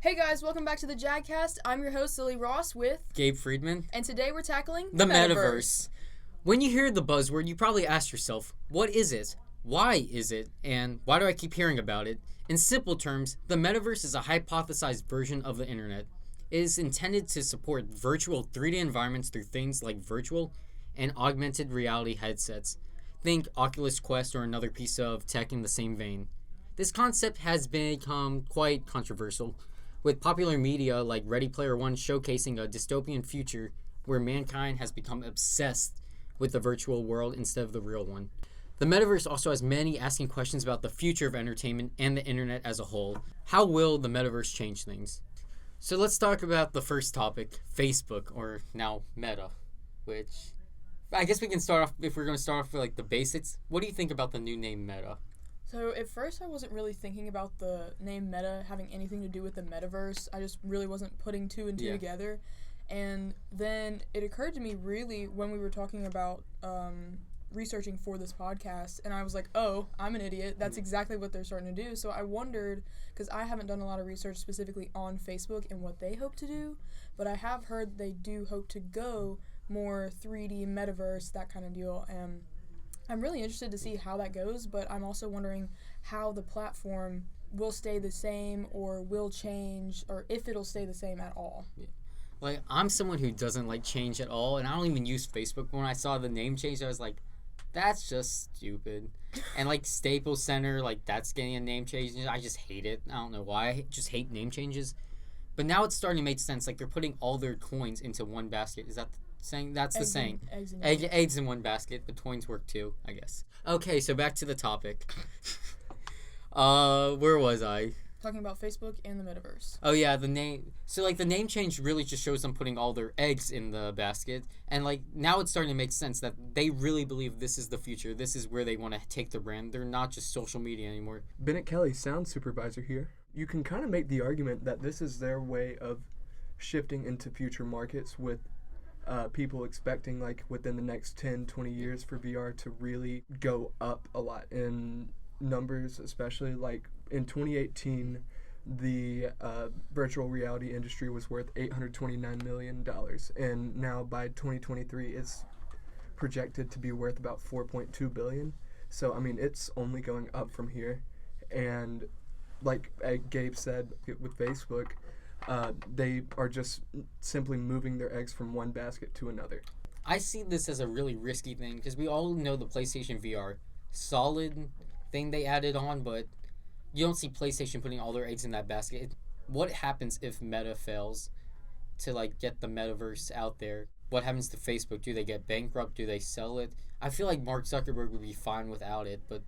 Hey guys, welcome back to the JagCast. I'm your host, Lilly Ross with... Gabe Friedman. And today we're tackling the Metaverse. When you hear the buzzword, you probably ask yourself, what is it? Why is it? And why do I keep hearing about it? In simple terms, the Metaverse is a hypothesized version of the internet. It is intended to support virtual 3D environments through things like virtual and augmented reality headsets. Think Oculus Quest or another piece of tech in the same vein. This concept has become quite controversial, with popular media like Ready Player One showcasing a dystopian future where mankind has become obsessed with the virtual world instead of the real one. The Metaverse also has many asking questions about the future of entertainment and the internet as a whole. How will the Metaverse change things? So let's talk about the first topic, Facebook, or now Meta, which I guess we can start off, if we're going to start off with like the basics. What do you think about the new name Meta? So at first I wasn't really thinking about the name Meta having anything to do with the Metaverse. I just really wasn't putting two and two together. And then it occurred to me really when we were talking about researching for this podcast, and I was like, oh, I'm an idiot. That's exactly what they're starting to do. So I wondered, because I haven't done a lot of research specifically on Facebook and what they hope to do, but I have heard they do hope to go more 3D Metaverse, that kind of deal. And I'm really interested to see how that goes, but I'm also wondering how the platform will stay the same or will change, or if it'll stay the same at all. Yeah. Like, I'm someone who doesn't like change at all, and I don't even use Facebook. When I saw the name change, I was like, that's just stupid. And like Staples Center, like that's getting a name change. I just hate it. I don't know why. I just hate name changes. But now it's starting to make sense. Like they're putting all their coins into one basket. Is that saying? That's the saying. Eggs in one basket, but coins work too, I guess. Okay, so back to the topic. Where was I? Talking about Facebook and the Metaverse. Oh yeah, the name. So like the name change really just shows them putting all their eggs in the basket, and like now it's starting to make sense that they really believe this is the future. This is where they want to take their brand. They're not just social media anymore. Bennett Kelly, sound supervisor here. You can kind of make the argument that this is their way of shifting into future markets with people expecting like within the next 10, 20 years for VR to really go up a lot in numbers, especially like in 2018 the virtual reality industry was worth $829 million, and now by 2023 it's projected to be worth about $4.2 billion. So I mean it's only going up from here, and like Gabe said with Facebook, they are just simply moving their eggs from one basket to another. I see this as a really risky thing because we all know the PlayStation VR, solid thing they added on, but you don't see PlayStation putting all their eggs in that basket. What happens if Meta fails to like get the Metaverse out there? What happens to Facebook? Do they get bankrupt? Do they sell it? I feel like Mark Zuckerberg would be fine without it, but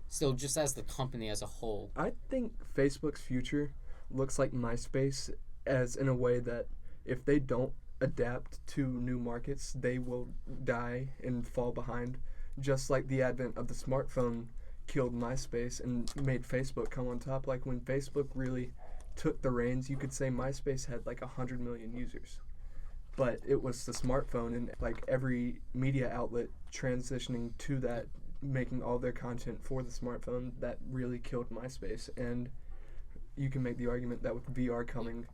still, just as the company as a whole. I think Facebook's future looks like MySpace, as in a way that if they don't adapt to new markets, they will die and fall behind, just like the advent of the smartphone killed MySpace and made Facebook come on top. Like when Facebook really took the reins, you could say MySpace had like 100 million users, but it was the smartphone and like every media outlet transitioning to that, making all their content for the smartphone, that really killed MySpace. And you can make the argument that with VR coming,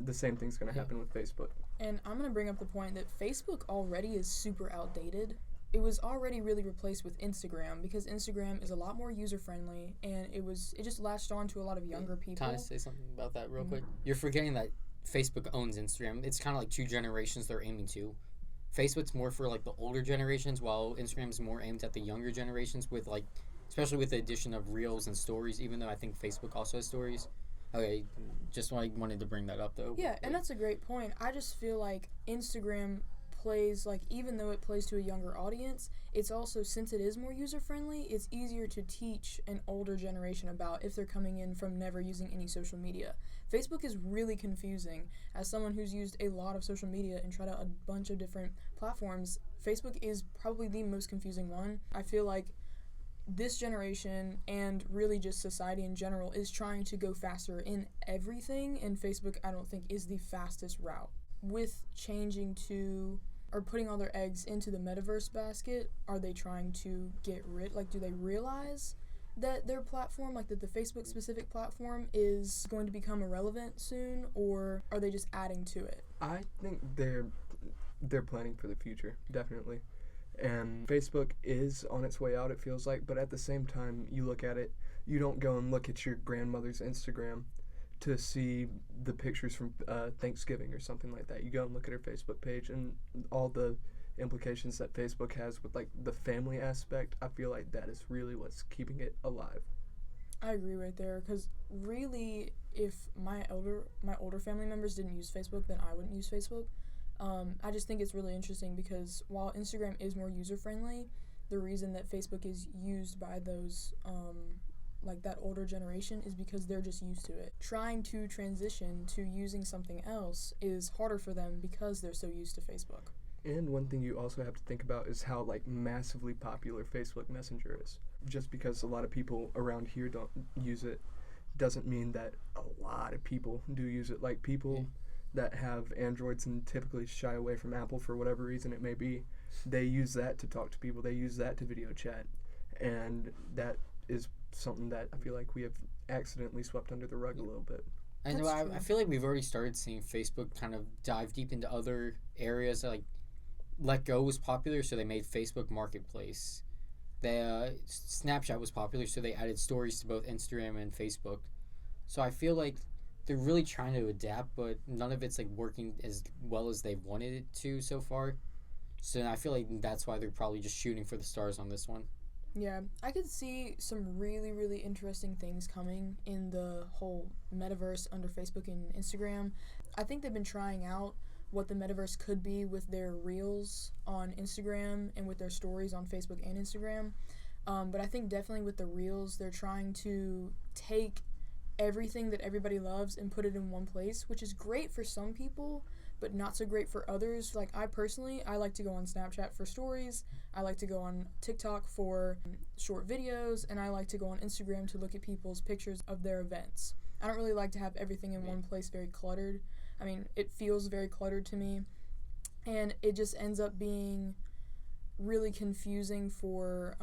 the same thing's going to happen with Facebook. And I'm going to bring up the point that Facebook already is super outdated. It was already really replaced with Instagram because Instagram is a lot more user-friendly, and it just latched on to a lot of younger people. Can I say something about that real quick? You're forgetting that Facebook owns Instagram. It's kind of like two generations they're aiming to. Facebook's more for like the older generations, while Instagram's more aimed at the younger generations, with like, especially with the addition of Reels and Stories, even though I think Facebook also has Stories. Okay, just wanted to bring that up though. Yeah, and that's a great point. I just feel like Instagram plays, like, even though it plays to a younger audience, it's also, since it is more user-friendly, it's easier to teach an older generation about if they're coming in from never using any social media. Facebook is really confusing. As someone who's used a lot of social media and tried out a bunch of different platforms, Facebook is probably the most confusing one. I feel like this generation and really just society in general is trying to go faster in everything, and Facebook, I don't think, is the fastest route. With changing to, or putting all their eggs into the Metaverse basket, are they trying to get rid, like, do they realize that their platform, like that the Facebook specific platform, is going to become irrelevant soon, or are they just adding to it? I think they're planning for the future, definitely. And Facebook is on its way out, it feels like, but at the same time, you look at it, you don't go and look at your grandmother's Instagram to see the pictures from Thanksgiving or something like that. You go and look at her Facebook page, and all the implications that Facebook has with like the family aspect, I feel like that is really what's keeping it alive. I agree right there, because really, if my older family members didn't use Facebook, then I wouldn't use Facebook. I just think it's really interesting because while Instagram is more user-friendly, the reason that Facebook is used by those, like that older generation, is because they're just used to it. Trying to transition to using something else is harder for them because they're so used to Facebook. And one thing you also have to think about is how like massively popular Facebook Messenger is. Just because a lot of people around here don't use it doesn't mean that a lot of people do use it. Like people that have Androids and typically shy away from Apple for whatever reason it may be, they use that to talk to people. They use that to video chat. And that is something that I feel like we have accidentally swept under the rug a little bit. I know. I feel like we've already started seeing Facebook kind of dive deep into other areas. Like Let Go was popular, so they made Facebook Marketplace. Snapchat was popular, so they added stories to both Instagram and Facebook. So I feel like they're really trying to adapt, but none of it's like working as well as they've wanted it to so far. So I feel like that's why they're probably just shooting for the stars on this one. Yeah, I could see some really, really interesting things coming in the whole metaverse under Facebook and Instagram. I think they've been trying out what the metaverse could be with their reels on Instagram and with their stories on Facebook and Instagram. But I think definitely with the reels, they're trying to take everything that everybody loves and put it in one place, which is great for some people, but not so great for others. Like I like to go on Snapchat for stories, I like to go on TikTok for short videos, and I like to go on Instagram to look at people's pictures of their events. I don't really like to have everything in one place very cluttered. I mean, it feels very cluttered to me, and it just ends up being really confusing for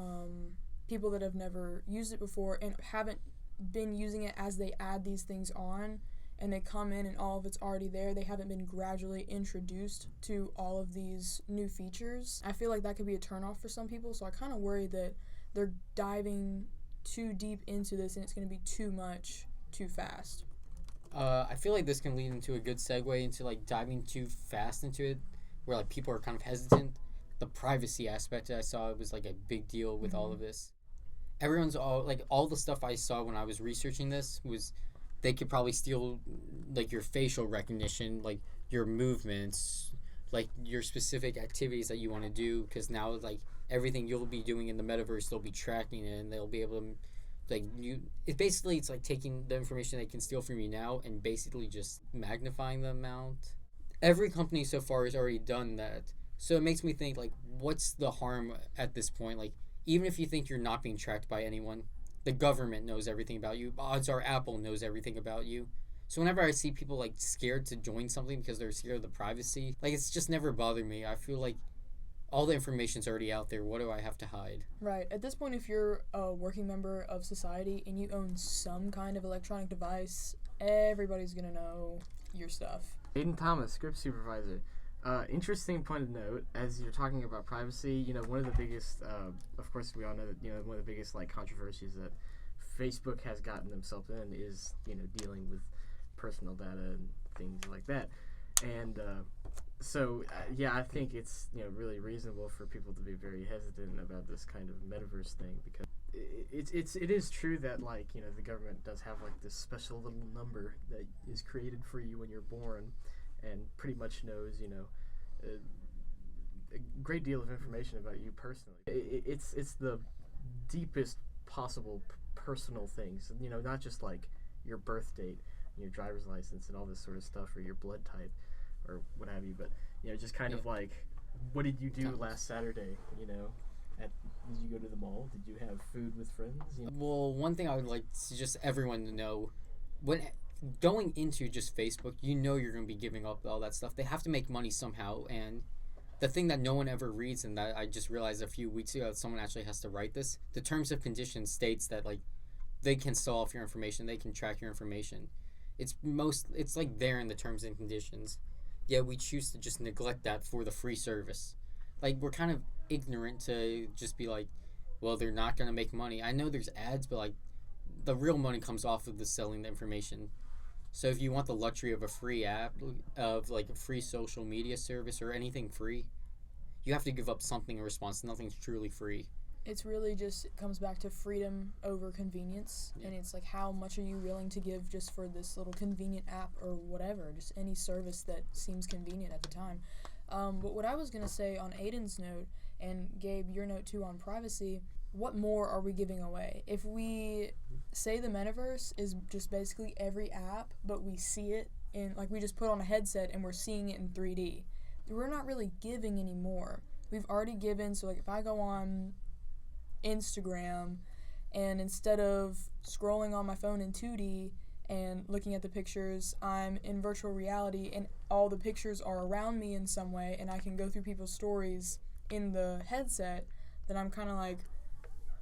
people that have never used it before and haven't been using it as they add these things on, and they come in and all of it's already there. They haven't been gradually introduced to all of these new features. I feel like that could be a turnoff for some people, so I kind of worry that they're diving too deep into this and it's going to be too much too fast. I feel like this can lead into a good segue into like diving too fast into it, where like people are kind of hesitant. The privacy aspect that I saw was like a big deal with all of this. Everyone's all the stuff I saw when I was researching this was they could probably steal like your facial recognition, like your movements, like your specific activities that you want to do, because now like everything you'll be doing in the metaverse, they'll be tracking it and they'll be able to it's like taking the information they can steal from you now and basically just magnifying the amount. Every company so far has already done that, so it makes me think like, what's the harm at this point? Like, even if you think you're not being tracked by anyone, the government knows everything about you. Odds are Apple knows everything about you. So whenever I see people like scared to join something because they're scared of the privacy, like it's just never bothered me. I feel like all the information's already out there. What do I have to hide? Right. At this point, if you're a working member of society and you own some kind of electronic device, everybody's going to know your stuff. Aiden Thomas, script supervisor. Interesting point of note, as you're talking about privacy, one of the biggest, of course we all know that, one of the biggest like controversies that Facebook has gotten themselves in is, dealing with personal data and things like that. And I think it's, really reasonable for people to be very hesitant about this kind of metaverse thing, because it is true that like, the government does have like this special little number that is created for you when you're born, and pretty much knows, a great deal of information about you personally. It's the deepest possible personal things, not just like your birth date, your driver's license, and all this sort of stuff, or your blood type, or what have you. But just kind of like, what did you do last Saturday? Did you go to the mall? Did you have food with friends? Well, one thing I would like to just everyone to know, when going into just Facebook, you're going to be giving up all that stuff. They have to make money somehow, and the thing that no one ever reads, and that I just realized a few weeks ago that someone actually has to write this. The terms of conditions states that like they can sell off your information, they can track your information. It's like there in the terms and conditions. Yet we choose to just neglect that for the free service. Like we're kind of ignorant to just be like, well, they're not gonna make money. I know there's ads, but like the real money comes off of the selling the information. So if you want the luxury of a free app, of like a free social media service or anything free, you have to give up something in response. Nothing's truly free. It's really just, it comes back to freedom over convenience. Yeah. And it's like, how much are you willing to give just for this little convenient app or whatever, just any service that seems convenient at the time. But what I was going to say on Aiden's note, and Gabe, your note too on privacy, what more are we giving away? If we say the metaverse is just basically every app, but we see it in, like we just put on a headset and we're seeing it in 3D, we're not really giving any more. We've already given, so like if I go on Instagram and instead of scrolling on my phone in 2D and looking at the pictures, I'm in virtual reality and all the pictures are around me in some way and I can go through people's stories in the headset, then I'm kind of like,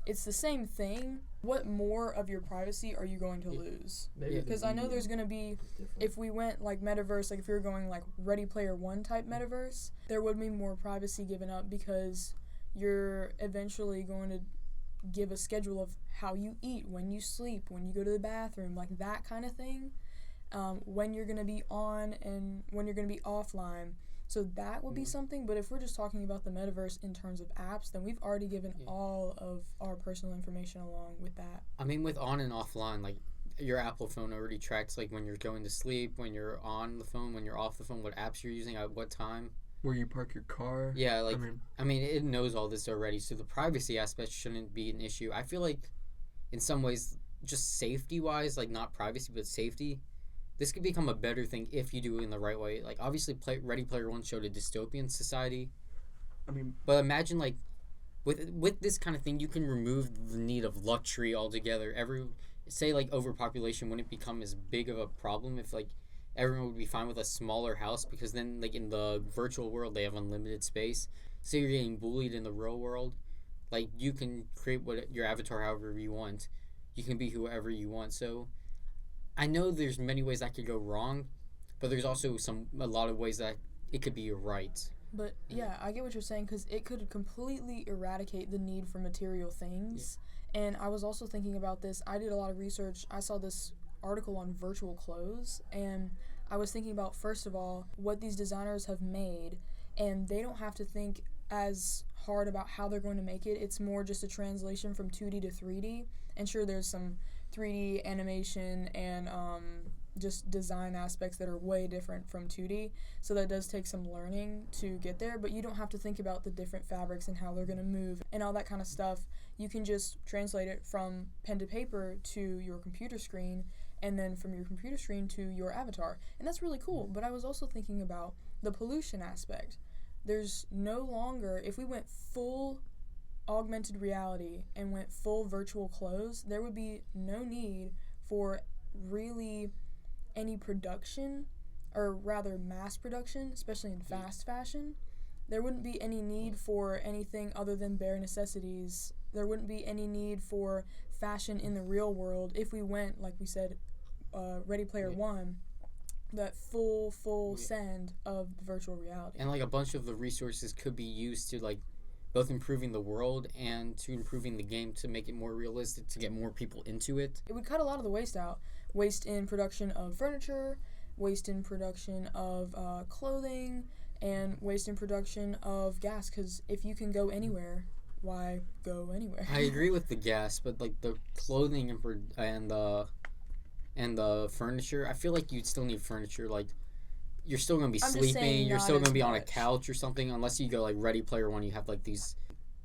it's the same thing. What more of your privacy are you going to lose? Because I know there's going to be, if we went like metaverse, like if we were going like Ready Player One type metaverse, there would be more privacy given up because you're eventually going to give a schedule of how you eat, when you sleep, when you go to the bathroom, like that kind of thing, when you're going to be on and when you're going to be offline. So that would be something, but if we're just talking about the metaverse in terms of apps, then we've already given all of our personal information along with that. I mean, with on and offline, like your Apple phone already tracks like when you're going to sleep, when you're on the phone, when you're off the phone, what apps you're using, at what time. Where you park your car. Yeah, like, I mean, it knows all this already, so the privacy aspect shouldn't be an issue. I feel like, in some ways, just safety-wise, like, not privacy, but safety, this could become a better thing if you do it in the right way. Like, obviously, Ready Player One showed a dystopian society. I mean... But imagine, like, with this kind of thing, you can remove the need of luxury altogether. Say, like, overpopulation wouldn't become as big of a problem if, like, everyone would be fine with a smaller house, because then, like, in the virtual world, they have unlimited space. So you're getting bullied in the real world. Like, you can create your avatar however you want. You can be whoever you want. So I know there's many ways that could go wrong, but there's also a lot of ways that it could be right. But yeah, I get what you're saying, because it could completely eradicate the need for material things. Yeah. And I was also thinking about this. I did a lot of research. I saw this article on virtual clothes, and I was thinking about, first of all, what these designers have made, and they don't have to think as hard about how they're going to make it. It's more just a translation from 2D to 3D, and sure, there's some 3D animation and just design aspects that are way different from 2D, so that does take some learning to get there, but you don't have to think about the different fabrics and how they're going to move and all that kind of stuff. You can just translate it from pen to paper to your computer screen, and then from your computer screen to your avatar. And that's really cool. But I was also thinking about the pollution aspect. There's no longer, if we went full augmented reality and went full virtual clothes, there would be no need for really any production, or rather mass production, especially in fast fashion. There wouldn't be any need for anything other than bare necessities. There wouldn't be any need for fashion in the real world if we went, like we said, Ready Player One, that full send of virtual reality. And like a bunch of the resources could be used to like both improving the world and to improving the game to make it more realistic, to get more people into it. It would cut a lot of the waste out. Waste in production of furniture, waste in production of clothing, and waste in production of gas, because if you can go anywhere, why go anywhere? I agree with the gas, but like the clothing and the furniture, I feel like you'd still need furniture. Like, you're still going to be sleeping, you're still going to be on a couch or something, unless you go like Ready Player One. You have like these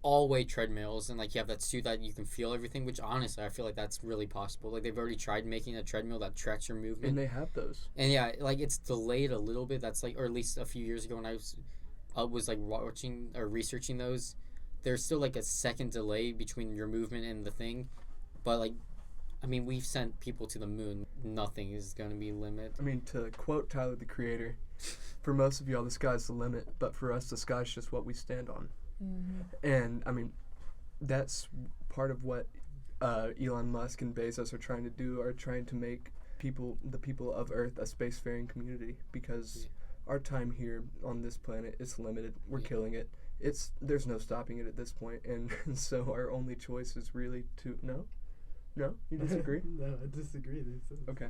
all-way treadmills, and like you have that suit that you can feel everything, which honestly I feel like that's really possible. Like, they've already tried making a treadmill that tracks your movement, and they have those, and yeah, like it's delayed a little bit. That's like, or at least a few years ago when I was like watching or researching those, there's still like a second delay between your movement and the thing, but like I mean, we've sent people to the moon. Nothing is going to be limit. I mean, to quote Tyler, the Creator, for most of y'all, the sky's the limit, but for us, the sky's just what we stand on. Mm-hmm. And, I mean, that's part of what Elon Musk and Bezos are trying to do, are trying to make the people of Earth a spacefaring community, because our time here on this planet is limited. We're killing it. There's no stopping it at this point, and so our only choice is really to No, you disagree? No, I disagree. Okay.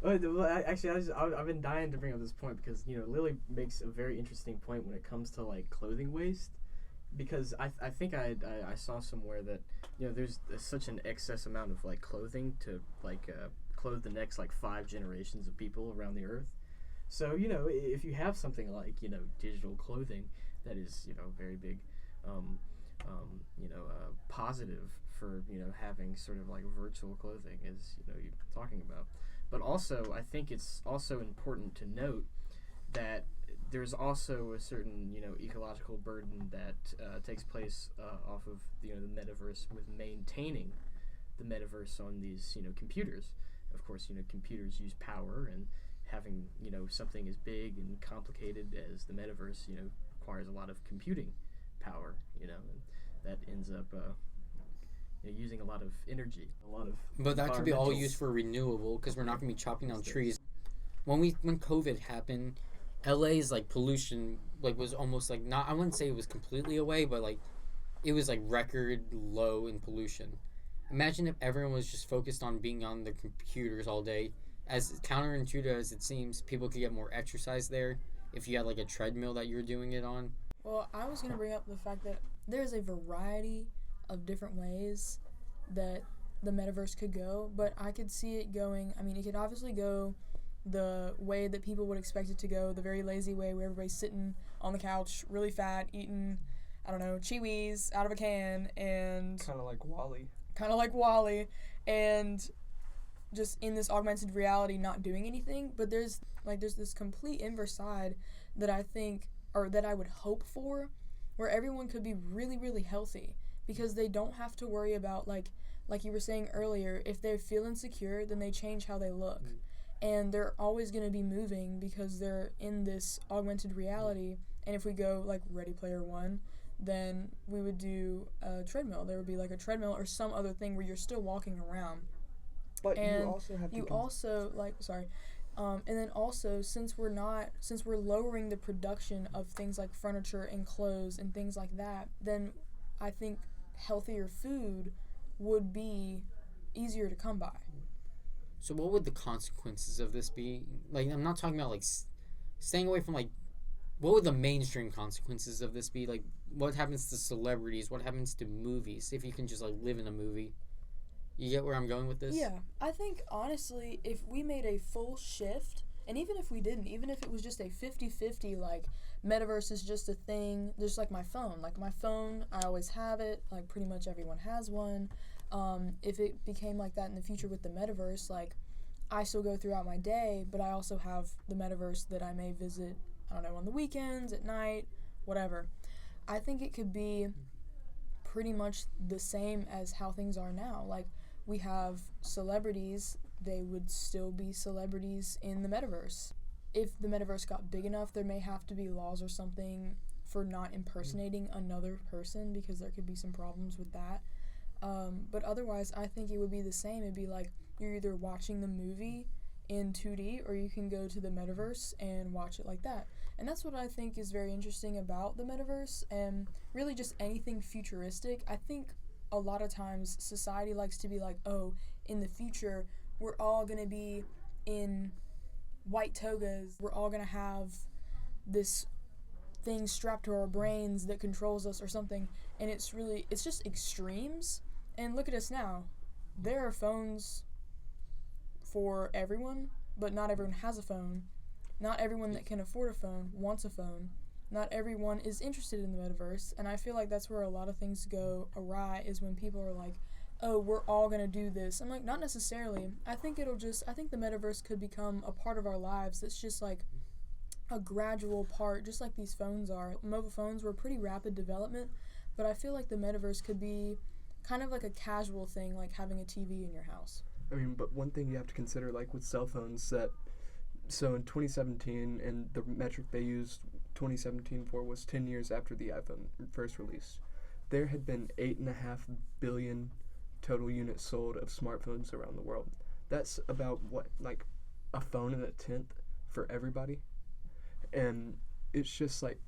Well, I've been dying to bring up this point because Lilly makes a very interesting point when it comes to like clothing waste, because I think I saw somewhere that there's such an excess amount of like clothing to like clothe the next like 5 generations of people around the earth. So if you have something like digital clothing that is very big positive for having sort of like virtual clothing, as you're talking about. But also I think it's also important to note that there's also a certain ecological burden that takes place off of the metaverse, with maintaining the metaverse on these computers. Of course, computers use power, and having something as big and complicated as the metaverse requires a lot of computing power, and that ends up using a lot of energy, But that could be all used for renewable, because we're not going to be chopping down trees. When COVID happened, LA's like pollution was almost like, not, I wouldn't say it was completely away, but like it was like record low in pollution. Imagine if everyone was just focused on being on their computers all day. As counterintuitive as it seems, people could get more exercise there if you had like a treadmill that you were doing it on. Well, I was going to bring up the fact that there's a variety of different ways that the metaverse could go, but I could see it going, it could obviously go the way that people would expect it to go, the very lazy way where everybody's sitting on the couch, really fat, eating, Chewies out of a can, and Kind of like Wall-E, and just in this augmented reality not doing anything. But there's this complete inverse side that I think, or that I would hope for, where everyone could be really, really healthy, because they don't have to worry about, like you were saying earlier, if they feel insecure, then they change how they look. And they're always going to be moving because they're in this augmented reality. And if we go like Ready Player One, then we would do a treadmill. There would be like a treadmill or some other thing where you're still walking around. But and you also have to... and then also, since we're lowering the production of things like furniture and clothes and things like that, then I think healthier food would be easier to come by. So what would the consequences of this be? Like, I'm not talking about like staying away from like, what would the mainstream consequences of this be? Like, what happens to celebrities? What happens to movies? If you can just like live in a movie. You get where I'm going with this? Yeah, I think honestly, if we made a full shift, and even if we didn't, even if it was just a 50-50, like metaverse is just a thing, just like my phone. Like my phone, I always have it, like pretty much everyone has one. If it became like that in the future with the metaverse, like I still go throughout my day, but I also have the metaverse that I may visit, on the weekends, at night, whatever. I think it could be pretty much the same as how things are now. Like, we have celebrities, they would still be celebrities in the metaverse. If the metaverse got big enough, there may have to be laws or something for not impersonating another person, because there could be some problems with that. But otherwise, I think it would be the same. It'd be like you're either watching the movie in 2D, or you can go to the metaverse and watch it like that. And that's what I think is very interesting about the metaverse, and really just anything futuristic. I think a lot of times society likes to be like, oh, in the future, we're all going to be in white togas. We're all going to have this thing strapped to our brains that controls us or something. And it's just extremes. And look at us now. There are phones for everyone, but not everyone has a phone. Not everyone that can afford a phone wants a phone. Not everyone is interested in the metaverse, and I feel like that's where a lot of things go awry, is when people are like, oh, we're all going to do this. I'm like, not necessarily. I think the metaverse could become a part of our lives that's just like a gradual part, just like these phones are. Mobile phones were pretty rapid development, but I feel like the metaverse could be kind of like a casual thing, like having a TV in your house. I mean, but one thing you have to consider, like with cell phones, so in 2017, and the metric they used 2017 for was 10 years after the iPhone first released, there had been 8.5 billion total units sold of smartphones around the world. That's about what, like a phone and a tenth for everybody. And it's just like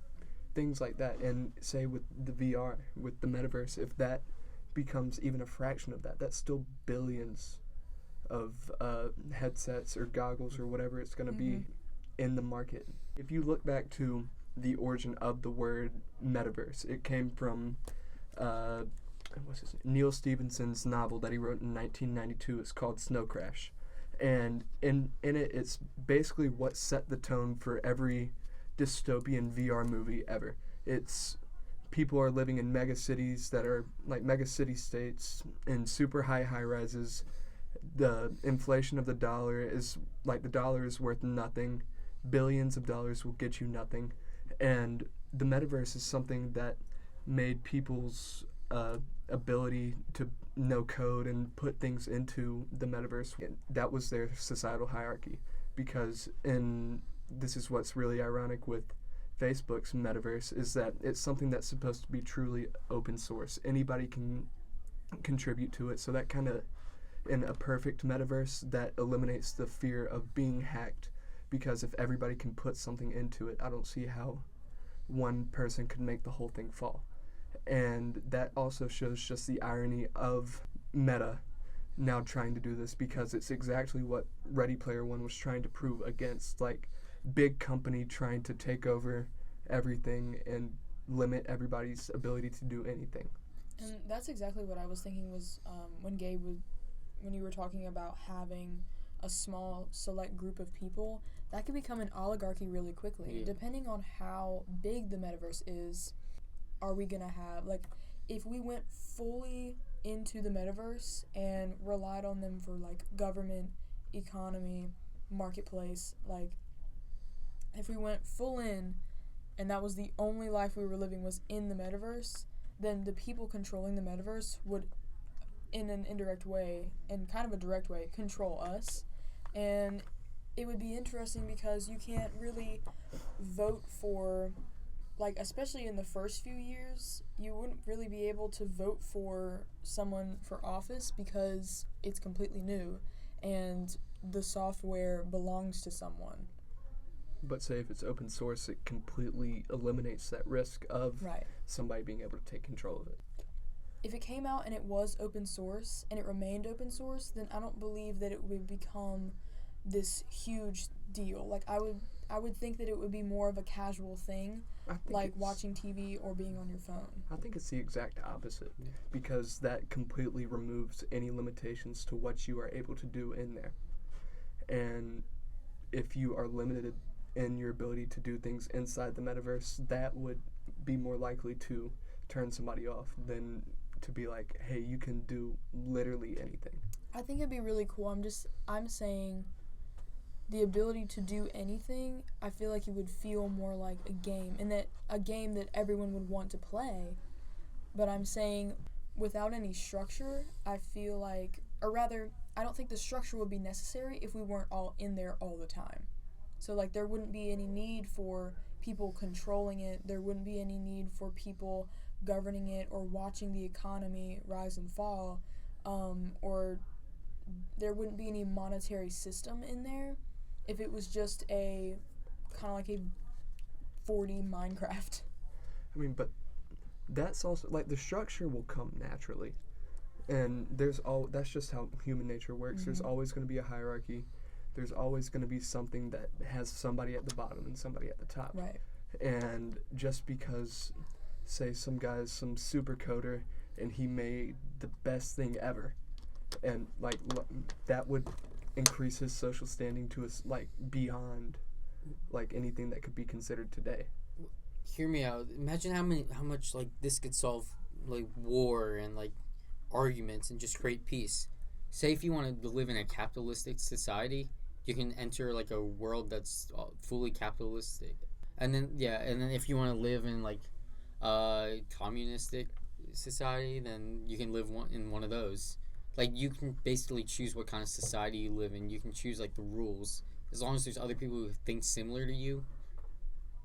things like that. And say with the VR, with the Metaverse, if that becomes even a fraction of that, that's still billions of headsets or goggles or whatever it's going to be in the market. If you look back to the origin of the word Metaverse, it came from Neil Stephenson's novel that he wrote in 1992. It's called Snow Crash, and in it, it's basically what set the tone for every dystopian VR movie ever. It's people are living in mega cities that are like mega city states in super high rises. The inflation of the dollar is like the dollar is worth nothing. Billions of dollars will get you nothing, and the Metaverse is something that made people's ability to know code and put things into the Metaverse. That was their societal hierarchy, because this is what's really ironic with Facebook's Metaverse, is that it's something that's supposed to be truly open source. Anybody can contribute to it, so that kind of, in a perfect Metaverse, that eliminates the fear of being hacked, because if everybody can put something into it, I don't see how one person could make the whole thing fall. And that also shows just the irony of Meta now trying to do this, because it's exactly what Ready Player One was trying to prove against, like, big company trying to take over everything and limit everybody's ability to do anything. And that's exactly what I was thinking was when you were talking about having a small select group of people, that could become an oligarchy really quickly. Yeah. Depending on how big the Metaverse is, are we going to have, like, if we went fully into the Metaverse and relied on them for, like, government, economy, marketplace, like, if we went full in and that was the only life we were living was in the Metaverse, then the people controlling the Metaverse would, in an indirect way and kind of a direct way, control us. And it would be interesting because you can't really vote for, like, especially in the first few years, you wouldn't really be able to vote for someone for office because it's completely new and the software belongs to someone. But say if it's open source, it completely eliminates that risk of somebody being able to take control of it. If it came out and it was open source and it remained open source, then I don't believe that it would become this huge deal. Like, I would think that it would be more of a casual thing, like watching TV or being on your phone. I think it's the exact opposite, because that completely removes any limitations to what you are able to do in there. And if you are limited in your ability to do things inside the Metaverse, that would be more likely to turn somebody off than to be like, hey, you can do literally anything. I think it'd be really cool. I'm saying the ability to do anything, I feel like it would feel more like a game, and that a game that everyone would want to play. But I'm saying without any structure, I feel like, or rather, I don't think the structure would be necessary if we weren't all in there all the time. So, like, there wouldn't be any need for people controlling it. There wouldn't be any need for people governing it or watching the economy rise and fall, or there wouldn't be any monetary system in there if it was just a kind of like a 4D Minecraft. I mean, but that's also, like, the structure will come naturally. And that's just how human nature works. There's always going to be a hierarchy. There's always going to be something that has somebody at the bottom and somebody at the top. Right. And just because, say, some guy's some super coder and he made the best thing ever, and, like, that would increase his social standing to us, like, beyond, like, anything that could be considered today. Hear me out. Imagine how much, like, this could solve, like, war and, like, arguments and just create peace. Say if you want to live in a capitalistic society, you can enter, like, a world that's fully capitalistic. And then if you want to live in, like, a communistic society, then you can live in one of those. Like, you can basically choose what kind of society you live in. You can choose, like, the rules. As long as there's other people who think similar to you,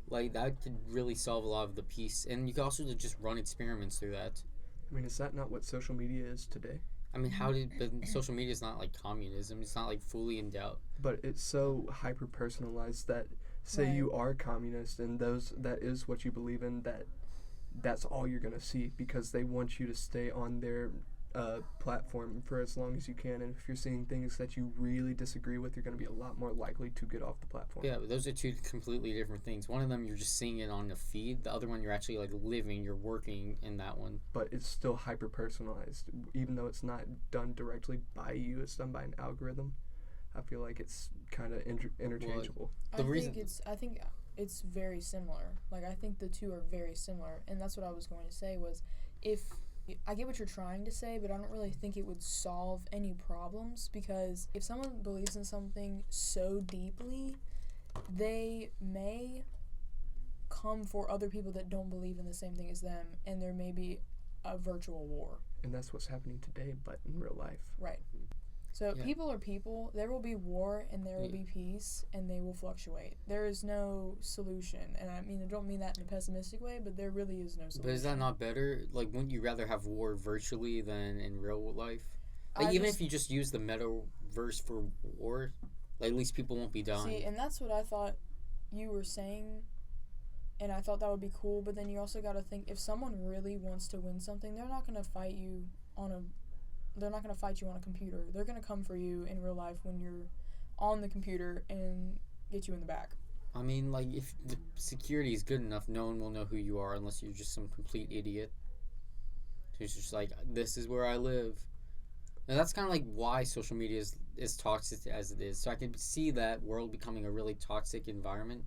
like, that could really solve a lot of the peace. And you can also just run experiments through that. I mean, is that not what social media is today? I mean, but social media is not like communism. It's not like fully in doubt. But it's so hyper personalized that say you are communist and that is what you believe in, that's all you're gonna see because they want you to stay on their platform for as long as you can. And if you're seeing things that you really disagree with, you're gonna be a lot more likely to get off the platform. Yeah, but those are two completely different things. One of them you're just seeing it on the feed. The other one you're actually like living. You're working in that one. But it's still hyper personalized, even though it's not done directly by you. It's done by an algorithm. I feel like it's kind of interchangeable. I think it's very similar. Like, I think the two are very similar, and that's what I was going to say was, if I get what you're trying to say, but I don't really think it would solve any problems, because if someone believes in something so deeply, they may come for other people that don't believe in the same thing as them, and there may be a virtual war. And that's what's happening today, but in real life. Right. So people are people. There will be war and there will be peace, and they will fluctuate. There is no solution. And I mean, I don't mean that in a pessimistic way, but there really is no solution. But is that not better? Like, wouldn't you rather have war virtually than in real life? Like, if you just use the metaverse for war, like, at least people won't be dying. See, and that's what I thought you were saying, and I thought that would be cool, but then you also got to think, if someone really wants to win something, they're not going to fight you on a computer. They're going to come for you in real life when you're on the computer and get you in the back. I mean, like, if the security is good enough, no one will know who you are unless you're just some complete idiot. So it's just like, this is where I live. And that's kind of like why social media is as toxic as it is. So I can see that world becoming a really toxic environment.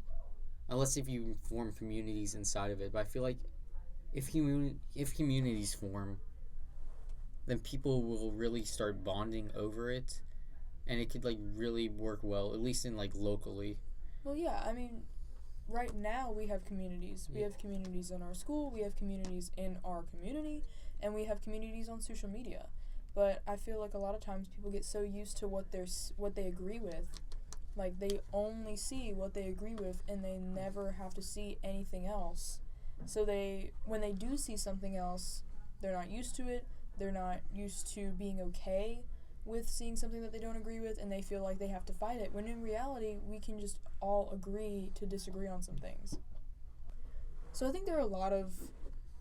Unless if you form communities inside of it. But I feel like if communities form, then people will really start bonding over it, and it could, like, really work well, at least in, like, locally. Well, yeah, I mean, right now we have communities. We have communities in our school, we have communities in our community, and we have communities on social media. But I feel like a lot of times people get so used to what they agree with, like, they only see what they agree with, and they never have to see anything else. So when they do see something else, they're not used to it. They're not used to being okay with seeing something that they don't agree with, and they feel like they have to fight it, when in reality, we can just all agree to disagree on some things. So I think there are a lot of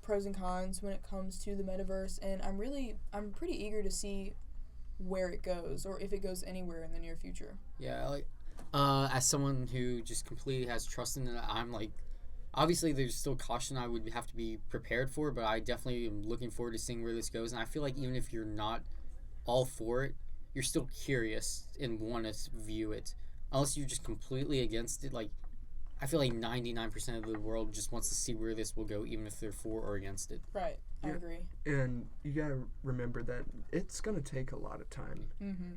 pros and cons when it comes to the metaverse, and I'm pretty eager to see where it goes, or if it goes anywhere in the near future. Yeah, like, as someone who just completely has trust in it, I'm like, obviously, there's still caution I would have to be prepared for, but I definitely am looking forward to seeing where this goes. And I feel like even if you're not all for it, you're still curious and want to view it. Unless you're just completely against it. Like, I feel like 99% of the world just wants to see where this will go, even if they're for or against it. Right. I agree. And you gotta remember that it's gonna take a lot of time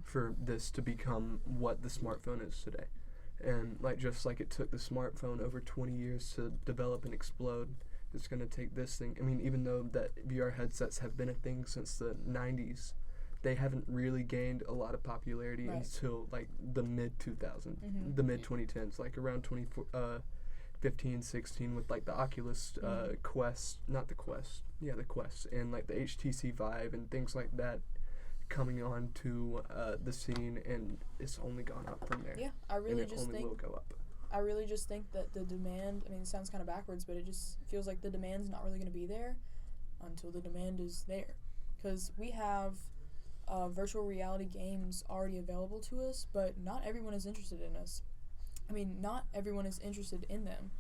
for this to become what the smartphone is today. And just like it took the smartphone over 20 years to develop and explode, it's going to take this thing. I mean, even though that VR headsets have been a thing since the 90s, they haven't really gained a lot of popularity until like the mid 2000s, the mid 2010s, like around 2015, 16 with like the Oculus Quest, not the Quest, the Quest, and like the HTC Vive and things like that coming on to the scene, and it's only gone up from there. Yeah, I really just think will go up. I really just think that the demand, I mean, it sounds kind of backwards, but it just feels like the demand's not really going to be there until the demand is there. Because we have virtual reality games already available to us, but not everyone is interested in us. I mean, not everyone is interested in them.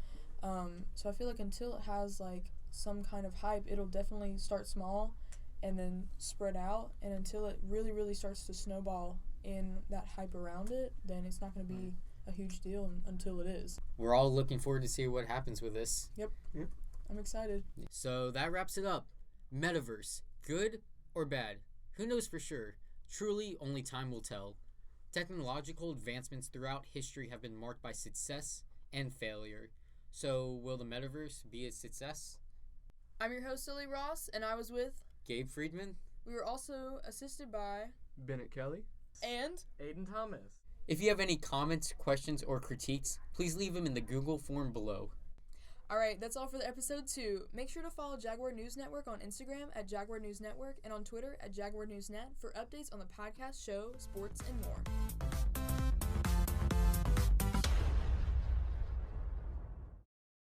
So I feel like until it has like some kind of hype, it'll definitely start small and then spread out, and until it really, really starts to snowball in that hype around it, then it's not going to be a huge deal until it is. We're all looking forward to see what happens with this. Yep. I'm excited. So that wraps it up. Metaverse, good or bad? Who knows for sure? Truly, only time will tell. Technological advancements throughout history have been marked by success and failure. So will the metaverse be a success? I'm your host, Lilly Ross, and I was with Gabe Friedman. We were also assisted by Bennett Kelly. and Aiden Thomas. If you have any comments, questions, or critiques, please leave them in the Google form below. Alright, that's all for the episode 2. Make sure to follow Jaguar News Network on Instagram at Jaguar News Network and on Twitter at Jaguar News Net for updates on the podcast, show, sports, and more.